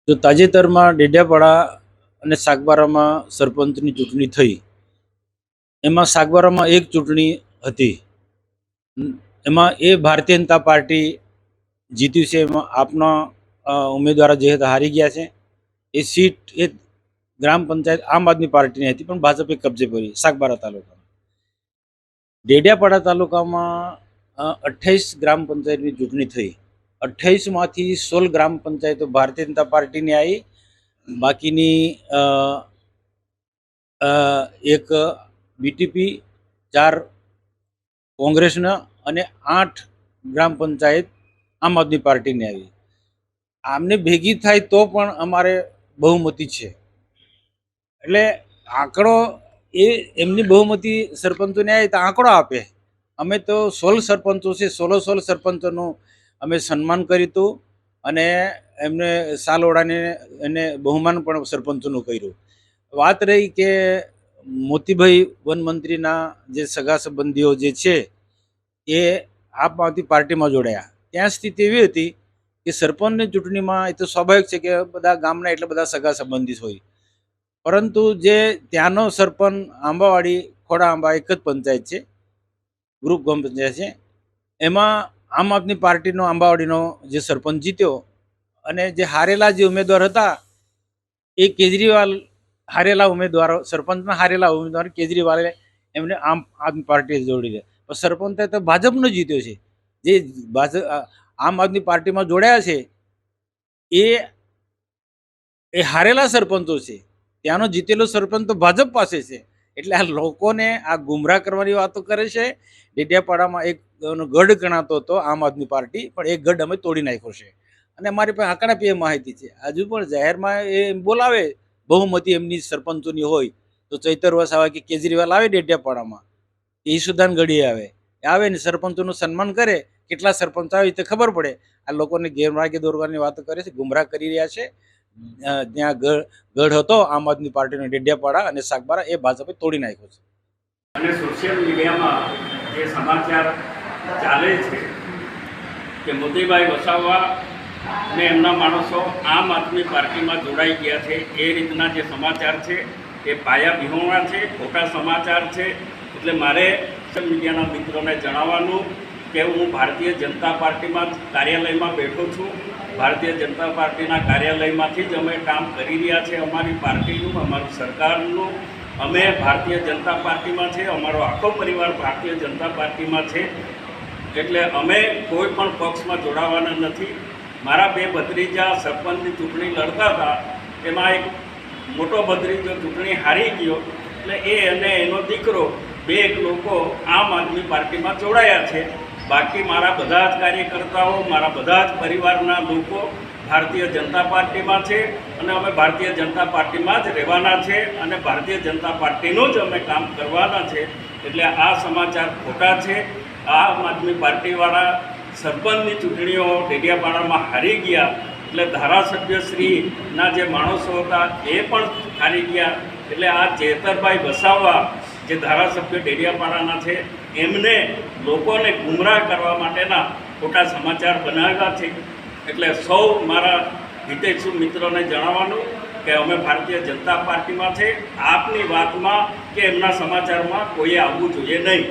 જો તાજેતરમાં ડેડિયાપાડા અને સાગબારામાં સરપંચની ચૂંટણી થઈ, એમાં સાગબારામાં એક ચૂંટણી હતી. એમાં એ ભારતીય જનતા પાર્ટી જીત્યું છે. એમાં આપના ઉમેદવાર જે હતા હારી ગયા છે. એ સીટ એ ગ્રામ પંચાયત આમ આદમી પાર્ટીની હતી, પણ ભાજપે કબજે કરી સાગબારા તાલુકામાં. ડેડિયાપાડા તાલુકામાં 28 ગ્રામ પંચાયતની ચૂંટણી થઈ. 28માંથી 16 ગ્રામ પંચાયતો ભારતીય જનતા પાર્ટીની આવી. બાકીની એક બીટીપી, 4 કોંગ્રેસના અને 8 ગ્રામ પંચાયત આમ આદમી પાર્ટીની આવી. આમને ભેગી થાય તો પણ અમારે બહુમતી છે. એટલે આંકડો એ એમની બહુમતી સરપંચોને આવી તો આંકડો આપે. અમે તો 16 સરપંચો છે, 16 સરપંચોનું અમે સન્માન કર્યું હતું અને એમને સાલ ઓળાને એને બહુમાન પણ સરપંચોનું કર્યું. વાત રહી કે મોતીભાઈ વનમંત્રીના જે સગા સંબંધીઓ જે છે એ આમ આદમી પાર્ટીમાં જોડાયા. ત્યાં સ્થિતિ એવી હતી કે સરપંચની ચૂંટણીમાં એ તો સ્વાભાવિક છે કે બધા ગામના એટલા બધા સગા સંબંધી હોય, પરંતુ જે ત્યાંનો સરપંચ આંબાવાડી ખોડા આંબા એક જ પંચાયત છે, ગ્રુપ ગ્રામ પંચાયત છે. એમાં આમ આદમી પાર્ટીનો આંબાવાડીનો જે સરપંચ જીત્યો અને જે હારેલા જે ઉમેદવાર હતા એ કેજરીવાલ હારેલા ઉમેદવારો, સરપંચમાં હારેલા ઉમેદવાર કેજરીવાલે એમને આમ આદમી પાર્ટીએ જોડી દે. પણ સરપંચ તો ભાજપનો જીત્યો છે. જે ભાજપ આમ આદમી પાર્ટીમાં જોડાયા છે એ એ હારેલા સરપંચો છે. ત્યાંનો જીતેલો સરપંચ તો ભાજપ પાસે છે. એટલે આ લોકોને આ ગુમરાહ કરવાની વાતો કરે છે. ડેડિયાપાડામાં એક ગઢ ગણાતો હતો આમ આદમી પાર્ટી, પણ એ ગઢ અમે તોડી નાખ્યો છે. અને અમારી પાસે આંકડાકીય માહિતી છે. હજુ પણ જાહેરમાં એ બોલાવે બહુમતી એમની સરપંચોની હોય તો ચૈતર વસાવા કે કેજરીવાલ આવે ડેડિયાપાડામાં, ઈશુદાન ગઢી આવે ને સરપંચોનું સન્માન કરે. કેટલા સરપંચ આવે તે ખબર પડે. આ લોકોને ગેરમાર્ગે દોરવાની વાતો કરે છે, ગુમરાહ કરી રહ્યા છે. ત્યાં ગઢ હતો આમ આદમી પાર્ટીનો ડેડિયાપાડા અને સાગબારા, એ ભાજપે તોડી નાખ્યો છે. અને સોશિયલ મીડિયામાં જે સમાચાર ચાલે છે કે મોતીભાઈ વસાવા અને એમના માણસો આમ આદમી પાર્ટીમાં જોડાઈ ગયા છે, એ રીતના જે સમાચાર છે એ પાયા વિહોણા છે, ખોટા સમાચાર છે. એટલે મારે સોશિયલ મીડિયાના મિત્રોને જણાવવાનું કે હું ભારતીય જનતા પાર્ટીમાં કાર્યાલયમાં બેઠો છું. ભારતીય જનતા પાર્ટીના કાર્યાલયમાંથી જ અમે કામ કરી રહ્યા છીએ. અમારી પાર્ટીનું, અમારું સરકારનું, અમે ભારતીય જનતા પાર્ટીમાં છે. અમારો આખો પરિવાર ભારતીય જનતા પાર્ટીમાં છે. એટલે અમે કોઈ પણ પક્ષમાં જોડાવાના નથી. મારા 2 ભત્રીજા સરપંચની ચૂંટણી લડતા હતા, એમાં એક મોટો ભત્રીજો ચૂંટણી હારી ગયો. એટલે એ અને એનો દીકરો 2 લોકો આમ આદમી પાર્ટીમાં જોડાયા છે. બાકી મારા બધા જ કાર્યકર્તાઓ, મારા બધા જ પરિવારના લોકો ભારતીય જનતા પાર્ટીમાં છે અને અમે ભારતીય જનતા પાર્ટીમાં જ રહેવાના છે અને ભારતીય જનતા પાર્ટીનું જ અમે કામ કરવાના છે. એટલે આ સમાચાર ખોટા છે. આમ આદમી પાર્ટીવાળા સરપંચની ચૂંટણીઓ ડેડિયાપાડામાં હારી ગયા, એટલે ધારાસભ્યશ્રીના જે માણસો હતા એ પણ હારી ગયા. એટલે આ ચેતરભાઈ વસાવા જે ધારાસભ્ય ડેડિયાપાડાના છે, એમને લોકોને ગુમરાહ કરવા માટેના ખોટા સમાચાર બનાવ્યા છે. એટલે સૌ મારા હિતેચ્છુ મિત્રોને જણાવવાનું કે અમે ભારતીય જનતા પાર્ટીમાં છે. આપની વાતમાં કે એમના સમાચારમાં કોઈએ આવવું જોઈએ નહીં.